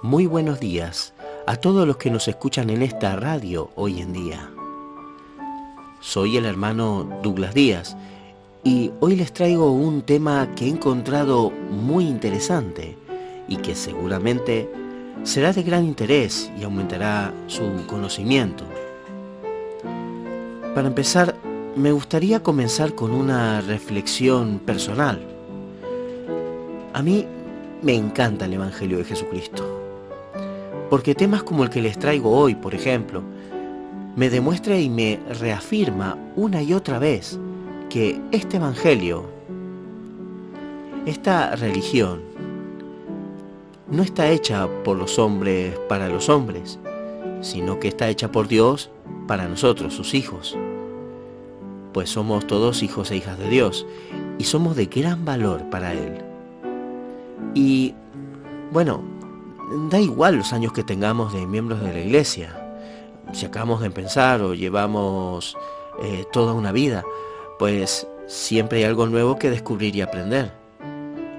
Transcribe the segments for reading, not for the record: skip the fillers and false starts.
Muy buenos días a todos los que nos escuchan en esta radio hoy en día. Soy el hermano Douglas Díaz y hoy les traigo un tema que he encontrado muy interesante y que seguramente será de gran interés y aumentará su conocimiento. Para empezar, me gustaría comenzar con una reflexión personal. A mí me encanta el Evangelio de Jesucristo, porque temas como el que les traigo hoy, por ejemplo, me demuestra y me reafirma una y otra vez que este Evangelio, esta religión, no está hecha por los hombres para los hombres, sino que está hecha por Dios para nosotros, sus hijos. Pues somos todos hijos e hijas de Dios y somos de gran valor para Él. Y bueno, da igual los años que tengamos de miembros de la iglesia, si acabamos de empezar o llevamos toda una vida, pues siempre hay algo nuevo que descubrir y aprender.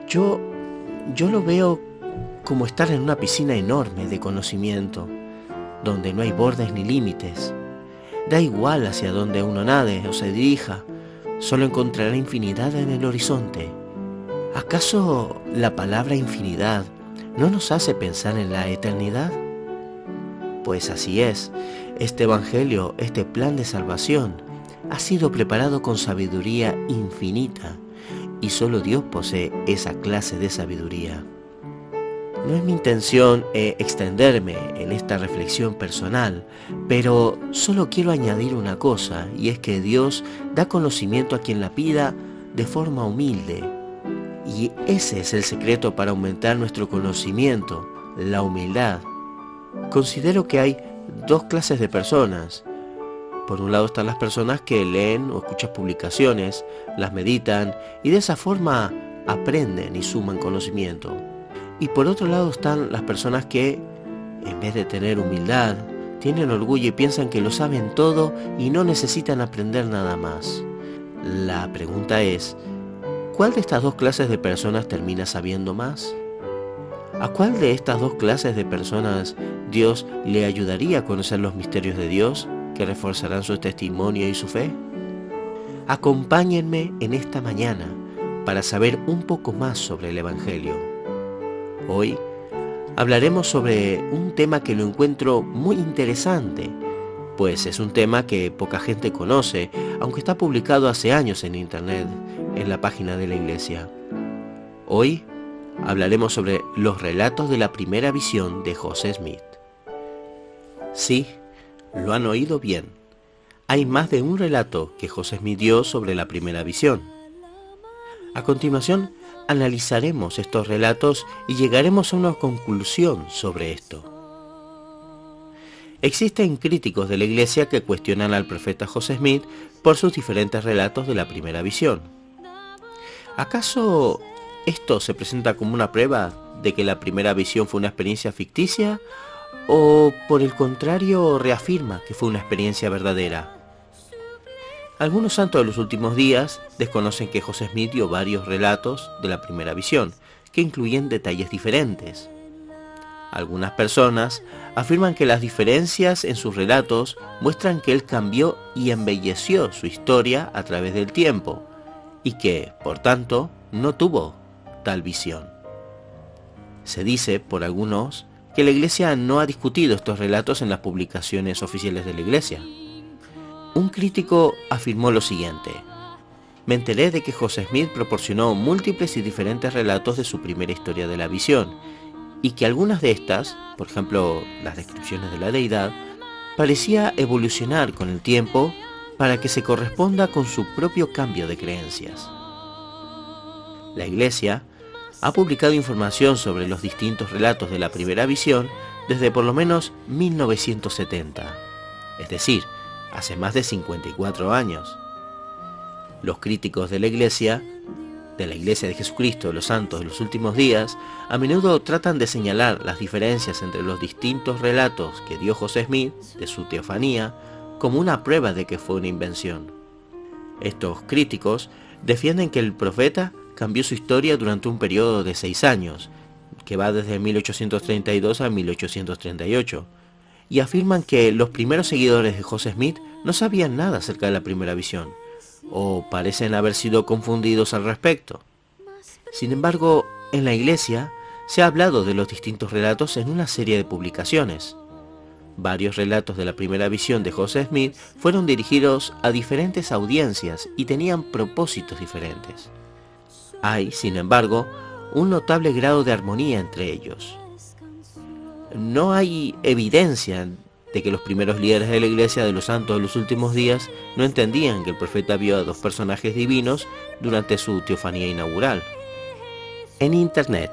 Yo lo veo como estar en una piscina enorme de conocimiento, donde no hay bordes ni límites. Da igual hacia dónde uno nade o se dirija, solo encontrará infinidad en el horizonte. ¿Acaso la palabra infinidad no nos hace pensar en la eternidad? Pues así es, este Evangelio, este plan de salvación, ha sido preparado con sabiduría infinita, y solo Dios posee esa clase de sabiduría. No es mi intención extenderme en esta reflexión personal, pero solo quiero añadir una cosa, y es que Dios da conocimiento a quien la pida de forma humilde. Y ese es el secreto para aumentar nuestro conocimiento, la humildad. Considero que hay dos clases de personas. Por un lado están las personas que leen o escuchan publicaciones, las meditan y de esa forma aprenden y suman conocimiento. Y por otro lado están las personas que, en vez de tener humildad, tienen orgullo y piensan que lo saben todo y no necesitan aprender nada más. La pregunta es, ¿cuál de estas dos clases de personas termina sabiendo más? ¿A cuál de estas dos clases de personas Dios le ayudaría a conocer los misterios de Dios que reforzarán su testimonio y su fe? Acompáñenme en esta mañana para saber un poco más sobre el Evangelio. Hoy hablaremos sobre un tema que lo encuentro muy interesante, pues es un tema que poca gente conoce, aunque está publicado hace años en internet, en la página de la iglesia. Hoy hablaremos sobre los relatos de la primera visión de José Smith. Sí, lo han oído bien. Hay más de un relato que José Smith dio sobre la primera visión. A continuación, analizaremos estos relatos y llegaremos a una conclusión sobre esto. Existen críticos de la iglesia que cuestionan al profeta José Smith por sus diferentes relatos de la primera visión. ¿Acaso esto se presenta como una prueba de que la primera visión fue una experiencia ficticia? ¿O por el contrario reafirma que fue una experiencia verdadera? Algunos santos de los últimos días desconocen que José Smith dio varios relatos de la primera visión, que incluyen detalles diferentes. Algunas personas afirman que las diferencias en sus relatos muestran que él cambió y embelleció su historia a través del tiempo, y que, por tanto, no tuvo tal visión. Se dice, por algunos, que la iglesia no ha discutido estos relatos en las publicaciones oficiales de la iglesia. Un crítico afirmó lo siguiente: me enteré de que José Smith proporcionó múltiples y diferentes relatos de su primera historia de la visión, y que algunas de estas, por ejemplo, las descripciones de la deidad, parecía evolucionar con el tiempo para que se corresponda con su propio cambio de creencias. La iglesia ha publicado información sobre los distintos relatos de la primera visión desde por lo menos 1970, es decir, hace más de 54 años. Los críticos de la iglesia de Jesucristo de los Santos de los Últimos Días, a menudo tratan de señalar las diferencias entre los distintos relatos que dio José Smith de su teofanía como una prueba de que fue una invención. Estos críticos defienden que el profeta cambió su historia durante un periodo de 6 años, que va desde 1832 a 1838, y afirman que los primeros seguidores de José Smith no sabían nada acerca de la primera visión, o parecen haber sido confundidos al respecto. Sin embargo, en la Iglesia se ha hablado de los distintos relatos en una serie de publicaciones. Varios relatos de la primera visión de José Smith fueron dirigidos a diferentes audiencias y tenían propósitos diferentes. Hay, sin embargo, un notable grado de armonía entre ellos. No hay evidencia de que los primeros líderes de la Iglesia de los Santos de los Últimos Días no entendían que el profeta vio a dos personajes divinos durante su teofanía inaugural. En Internet,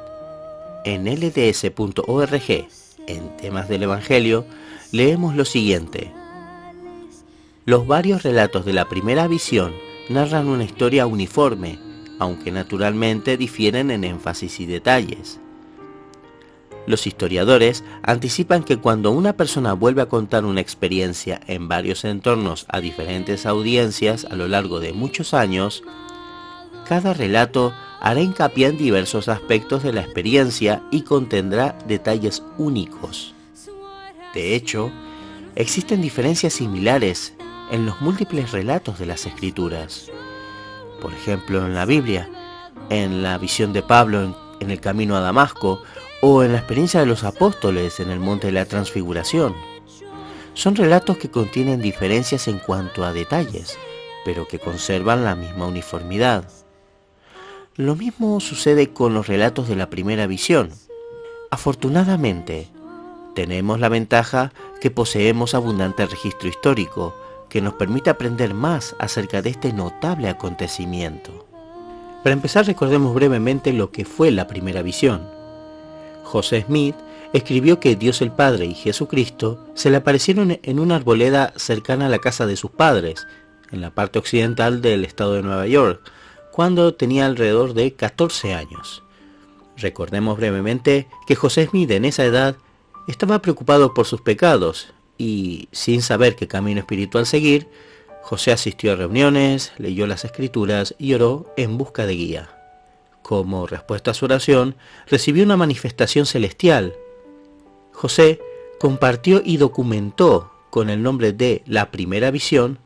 en lds.org, en temas del Evangelio, leemos lo siguiente. Los varios relatos de la primera visión narran una historia uniforme, aunque naturalmente difieren en énfasis y detalles. Los historiadores anticipan que cuando una persona vuelve a contar una experiencia en varios entornos a diferentes audiencias a lo largo de muchos años, cada relato hará hincapié en diversos aspectos de la experiencia y contendrá detalles únicos. De hecho, existen diferencias similares en los múltiples relatos de las Escrituras. Por ejemplo, en la Biblia, en la visión de Pablo en el camino a Damasco, o en la experiencia de los apóstoles en el monte de la Transfiguración. Son relatos que contienen diferencias en cuanto a detalles, pero que conservan la misma uniformidad. Lo mismo sucede con los relatos de la primera visión. Afortunadamente, tenemos la ventaja que poseemos abundante registro histórico, que nos permite aprender más acerca de este notable acontecimiento. Para empezar, recordemos brevemente lo que fue la primera visión. José Smith escribió que Dios el Padre y Jesucristo se le aparecieron en una arboleda cercana a la casa de sus padres, en la parte occidental del estado de Nueva York, cuando tenía alrededor de 14 años. Recordemos brevemente que José Smith en esa edad estaba preocupado por sus pecados y, sin saber qué camino espiritual seguir, José asistió a reuniones, leyó las Escrituras y oró en busca de guía. Como respuesta a su oración, recibió una manifestación celestial. José compartió y documentó con el nombre de la primera visión,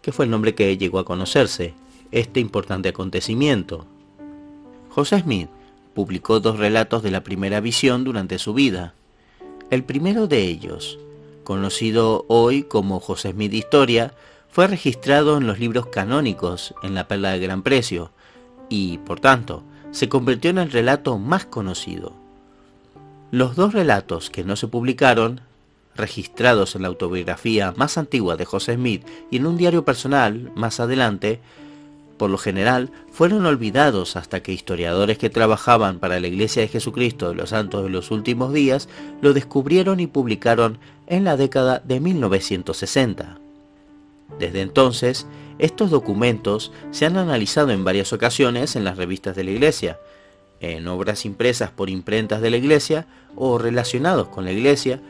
que fue el nombre que llegó a conocerse, este importante acontecimiento. José Smith publicó 2 relatos de la primera visión durante su vida. El primero de ellos, conocido hoy como José Smith Historia, fue registrado en los libros canónicos en la Perla de Gran Precio y, por tanto, se convirtió en el relato más conocido. Los 2 relatos que no se publicaron, registrados en la autobiografía más antigua de José Smith y en un diario personal más adelante, por lo general fueron olvidados hasta que historiadores que trabajaban para la Iglesia de Jesucristo de los Santos de los Últimos Días lo descubrieron y publicaron en la década de 1960. Desde entonces, estos documentos se han analizado en varias ocasiones en las revistas de la Iglesia, en obras impresas por imprentas de la Iglesia o relacionados con la Iglesia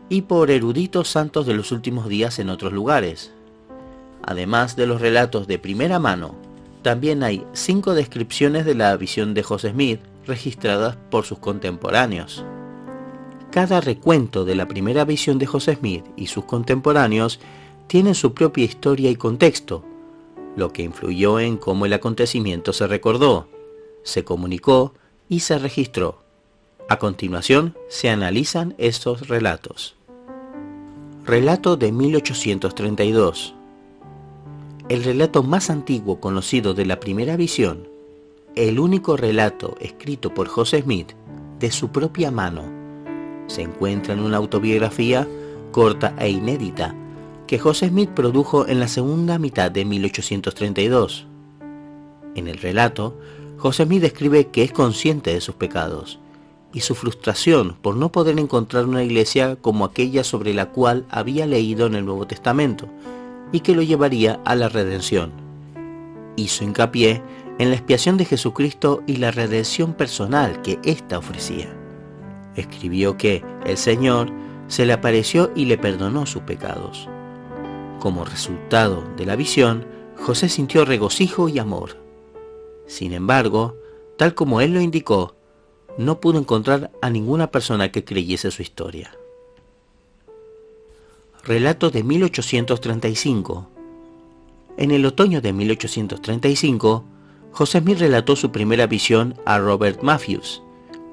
y por eruditos santos de los últimos días en otros lugares. Además de los relatos de primera mano, también hay 5 descripciones de la visión de José Smith registradas por sus contemporáneos. Cada recuento de la primera visión de José Smith y sus contemporáneos tiene su propia historia y contexto, lo que influyó en cómo el acontecimiento se recordó, se comunicó y se registró. A continuación se analizan estos relatos. Relato de 1832. El relato más antiguo conocido de la primera visión, el único relato escrito por José Smith de su propia mano, se encuentra en una autobiografía corta e inédita que José Smith produjo en la segunda mitad de 1832. En el relato, José Smith describe que es consciente de sus pecados y su frustración por no poder encontrar una iglesia como aquella sobre la cual había leído en el Nuevo Testamento y que lo llevaría a la redención. Hizo hincapié en la expiación de Jesucristo y la redención personal que ésta ofrecía. Escribió que el Señor se le apareció y le perdonó sus pecados. Como resultado de la visión, José sintió regocijo y amor. Sin embargo, tal como él lo indicó, no pudo encontrar a ninguna persona que creyese su historia. Relato de 1835. En el otoño de 1835, José Smith relató su primera visión a Robert Matthews,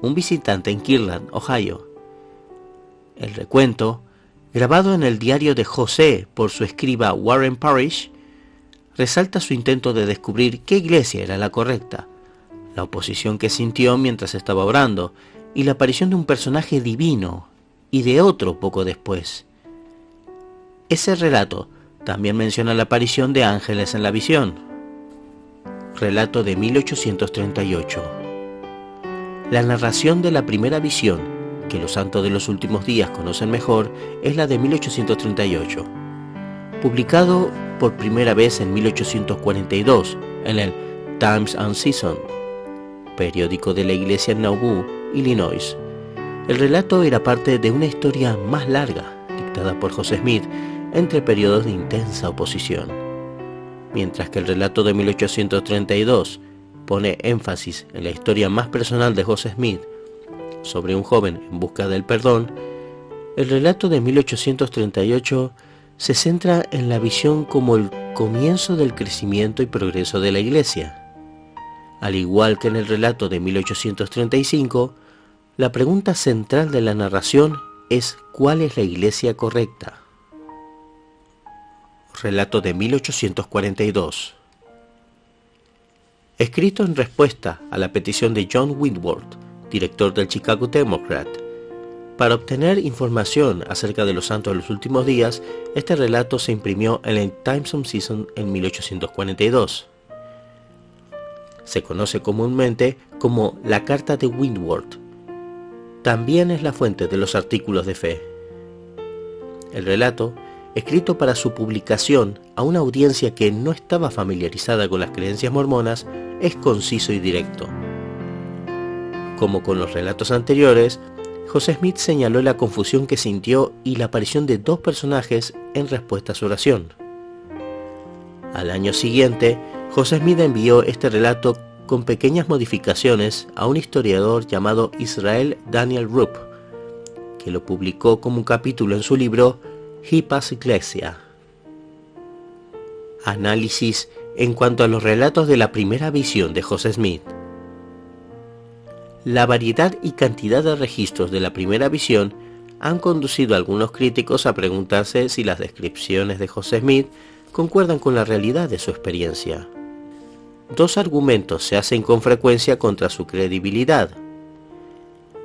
un visitante en Kirtland, Ohio. El recuento, grabado en el diario de José por su escriba Warren Parrish, resalta su intento de descubrir qué iglesia era la correcta, la oposición que sintió mientras estaba orando, y la aparición de un personaje divino y de otro poco después. Ese relato también menciona la aparición de ángeles en la visión. Relato de 1838. La narración de la primera visión, que los santos de los últimos días conocen mejor, es la de 1838. Publicado por primera vez en 1842 en el Times and Season, periódico de la iglesia en Nauvoo, Illinois. El relato era parte de una historia más larga, dictada por José Smith entre periodos de intensa oposición. Mientras que el relato de 1832 pone énfasis en la historia más personal de José Smith sobre un joven en busca del perdón, el relato de 1838 se centra en la visión como el comienzo del crecimiento y progreso de la iglesia. Al igual que en el relato de 1835, la pregunta central de la narración es ¿cuál es la iglesia correcta? Relato de 1842. Escrito en respuesta a la petición de John Whitworth, director del Chicago Democrat, para obtener información acerca de los santos de los últimos días, este relato se imprimió en el Times and Season en 1842. Se conoce comúnmente como la Carta de Whitworth. También es la fuente de los artículos de fe. El relato, escrito para su publicación a una audiencia que no estaba familiarizada con las creencias mormonas, es conciso y directo. Como con los relatos anteriores, José Smith señaló la confusión que sintió y la aparición de dos personajes en respuesta a su oración. Al año siguiente, José Smith envió este relato con pequeñas modificaciones a un historiador llamado Israel Daniel Rupp, que lo publicó como un capítulo en su libro Hippas Ecclesia. Análisis en cuanto a los relatos de la primera visión de José Smith. La variedad y cantidad de registros de la primera visión han conducido a algunos críticos a preguntarse si las descripciones de José Smith concuerdan con la realidad de su experiencia. Dos argumentos se hacen con frecuencia contra su credibilidad.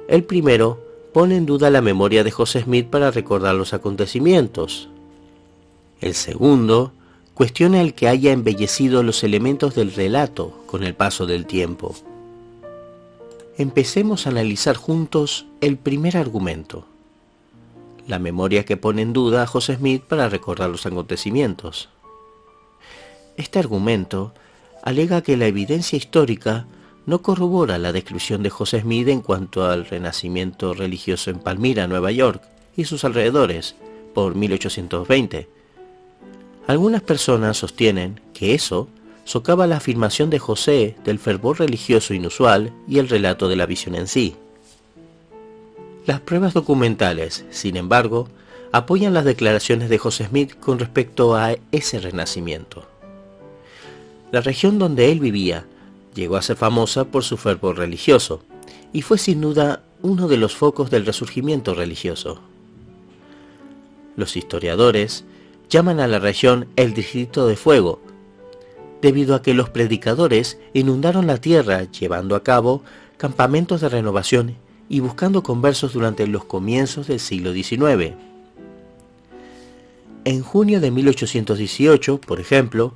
El primero pone en duda la memoria de José Smith para recordar los acontecimientos. El segundo cuestiona el que haya embellecido los elementos del relato con el paso del tiempo. Empecemos a analizar juntos el primer argumento, la memoria que pone en duda a José Smith para recordar los acontecimientos. Este argumento alega que la evidencia histórica no corrobora la descripción de José Smith en cuanto al renacimiento religioso en Palmira, Nueva York, y sus alrededores, por 1820. Algunas personas sostienen que eso socava la afirmación de José del fervor religioso inusual y el relato de la visión en sí. Las pruebas documentales, sin embargo, apoyan las declaraciones de José Smith con respecto a ese renacimiento. La región donde él vivía llegó a ser famosa por su fervor religioso y fue sin duda uno de los focos del resurgimiento religioso. Los historiadores llaman a la región el Distrito de Fuego, debido a que los predicadores inundaron la tierra llevando a cabo campamentos de renovación y buscando conversos durante los comienzos del siglo XIX. En junio de 1818, por ejemplo,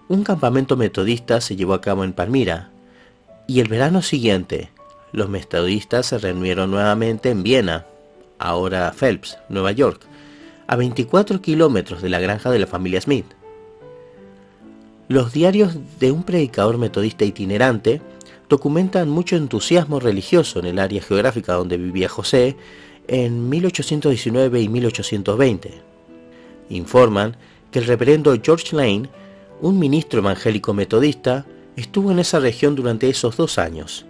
un campamento metodista se llevó a cabo en Palmira, y el verano siguiente, los metodistas se reunieron nuevamente en Viena, ahora Phelps, Nueva York, a 24 kilómetros de la granja de la familia Smith. Los diarios de un predicador metodista itinerante documentan mucho entusiasmo religioso en el área geográfica donde vivía José en 1819 y 1820. Informan que el reverendo George Lane, un ministro evangélico metodista, estuvo en esa región durante esos 2 años,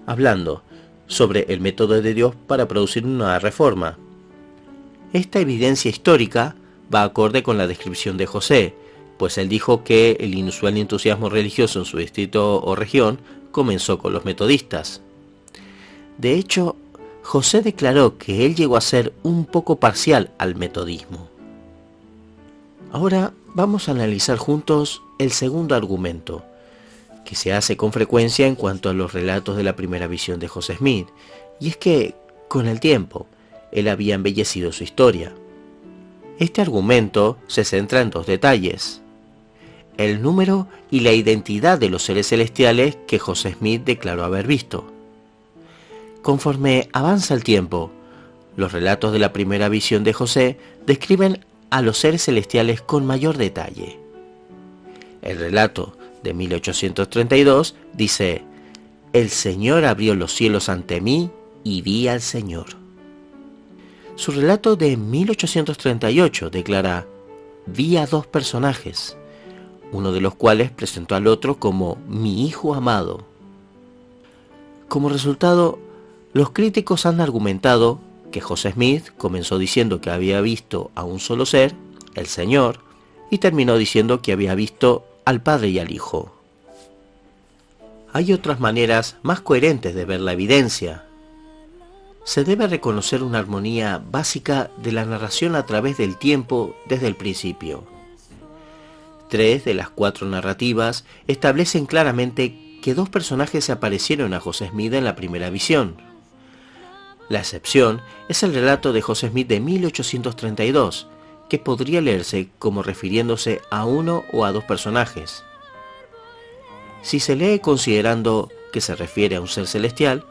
hablando sobre el método de Dios para producir una reforma. Esta evidencia histórica va acorde con la descripción de José, pues él dijo que el inusual entusiasmo religioso en su distrito o región comenzó con los metodistas. De hecho, José declaró que él llegó a ser un poco parcial al metodismo. Ahora vamos a analizar juntos el segundo argumento, que se hace con frecuencia en cuanto a los relatos de la primera visión de José Smith, y es que, con el tiempo, él había embellecido su historia. Este argumento se centra en dos detalles: el número y la identidad de los seres celestiales que José Smith declaró haber visto. Conforme avanza el tiempo, los relatos de la primera visión de José describen a los seres celestiales con mayor detalle. El relato de 1832 dice: «El Señor abrió los cielos ante mí y vi al Señor». Su relato de 1838 declara: «Vi a dos personajes, uno de los cuales presentó al otro como mi hijo amado». Como resultado, los críticos han argumentado que José Smith comenzó diciendo que había visto a un solo ser, el Señor, y terminó diciendo que había visto al Padre y al Hijo. Hay otras maneras más coherentes de ver la evidencia. Se debe reconocer una armonía básica de la narración a través del tiempo desde el principio. 3 de las 4 narrativas establecen claramente que dos personajes se aparecieron a José Smith en la primera visión. La excepción es el relato de José Smith de 1832, que podría leerse como refiriéndose a uno o a dos personajes. Si se lee considerando que se refiere a un ser celestial,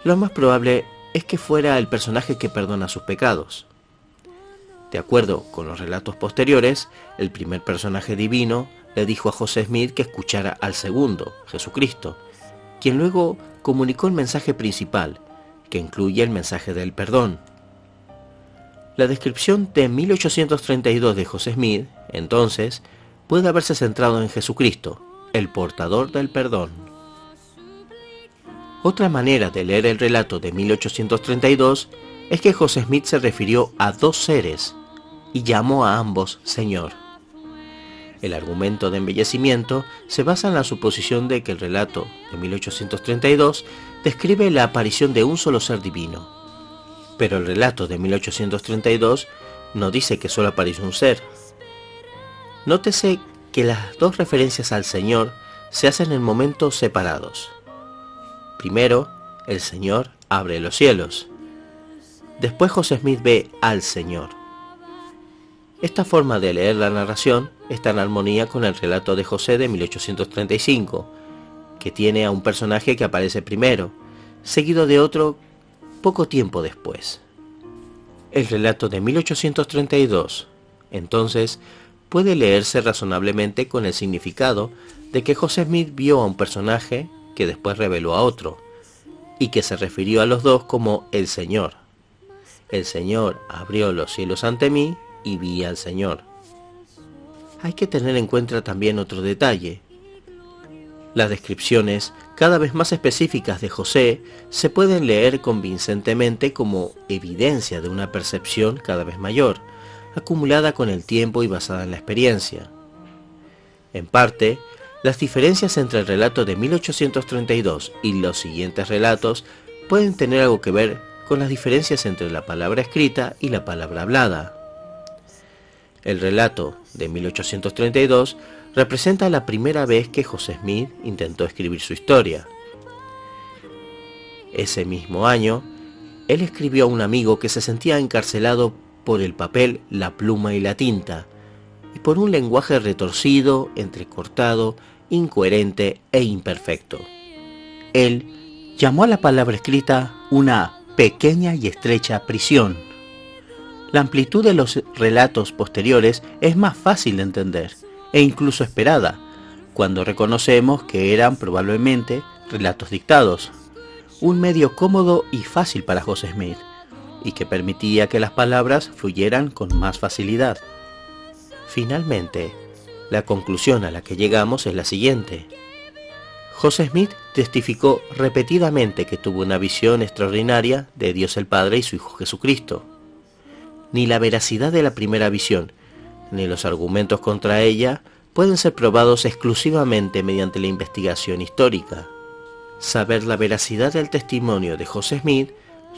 lo más probable es que fuera el personaje que perdona sus pecados. De acuerdo con los relatos posteriores, el primer personaje divino le dijo a José Smith que escuchara al segundo, Jesucristo, quien luego comunicó el mensaje principal, que incluye el mensaje del perdón. La descripción de 1832 de José Smith, entonces, puede haberse centrado en Jesucristo, el portador del perdón. Otra manera de leer el relato de 1832 es que José Smith se refirió a dos seres y llamó a ambos Señor. El argumento de embellecimiento se basa en la suposición de que el relato de 1832 describe la aparición de un solo ser divino, pero el relato de 1832 no dice que solo apareció un ser. Nótese que las dos referencias al Señor se hacen en momentos separados. Primero, el Señor abre los cielos. Después José Smith ve al Señor. Esta forma de leer la narración está en armonía con el relato de José de 1835, que tiene a un personaje que aparece primero, seguido de otro poco tiempo después. El relato de 1832, entonces, puede leerse razonablemente con el significado de que José Smith vio a un personaje que después reveló a otro, y que se refirió a los dos como el Señor. El Señor abrió los cielos ante mí y vi al Señor. Hay que tener en cuenta también otro detalle. Las descripciones cada vez más específicas de José se pueden leer convincentemente como evidencia de una percepción cada vez mayor, acumulada con el tiempo y basada en la experiencia. En parte, las diferencias entre el relato de 1832 y los siguientes relatos pueden tener algo que ver con las diferencias entre la palabra escrita y la palabra hablada. El relato de 1832 representa la primera vez que José Smith intentó escribir su historia. Ese mismo año, él escribió a un amigo que se sentía encarcelado por el papel, la pluma y la tinta, y por un lenguaje retorcido, entrecortado, incoherente e imperfecto. Él llamó a la palabra escrita una pequeña y estrecha prisión. La amplitud de los relatos posteriores es más fácil de entender, e incluso esperada, cuando reconocemos que eran probablemente relatos dictados, un medio cómodo y fácil para José Smith, y que permitía que las palabras fluyeran con más facilidad. Finalmente, la conclusión a la que llegamos es la siguiente. José Smith testificó repetidamente que tuvo una visión extraordinaria de Dios el Padre y su Hijo Jesucristo. Ni la veracidad de la primera visión, ni los argumentos contra ella pueden ser probados exclusivamente mediante la investigación histórica. Saber la veracidad del testimonio de José Smith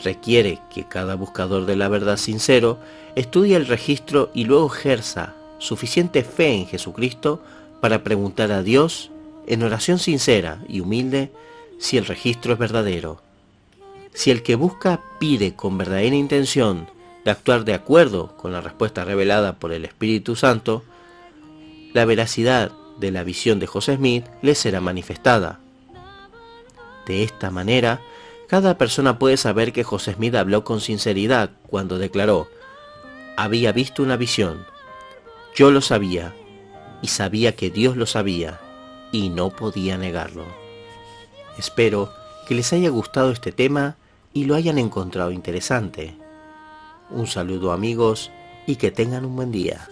requiere que cada buscador de la verdad sincero estudie el registro y luego ejerza suficiente fe en Jesucristo para preguntar a Dios en oración sincera y humilde si el registro es verdadero. Si el que busca pide con verdadera intención de actuar de acuerdo con la respuesta revelada por el Espíritu Santo, la veracidad de la visión de José Smith le será manifestada. De esta manera, cada persona puede saber que José Smith habló con sinceridad cuando declaró: había visto una visión, yo lo sabía, y sabía que Dios lo sabía, y no podía negarlo. Espero que les haya gustado este tema y lo hayan encontrado interesante. Un saludo, amigos, y que tengan un buen día.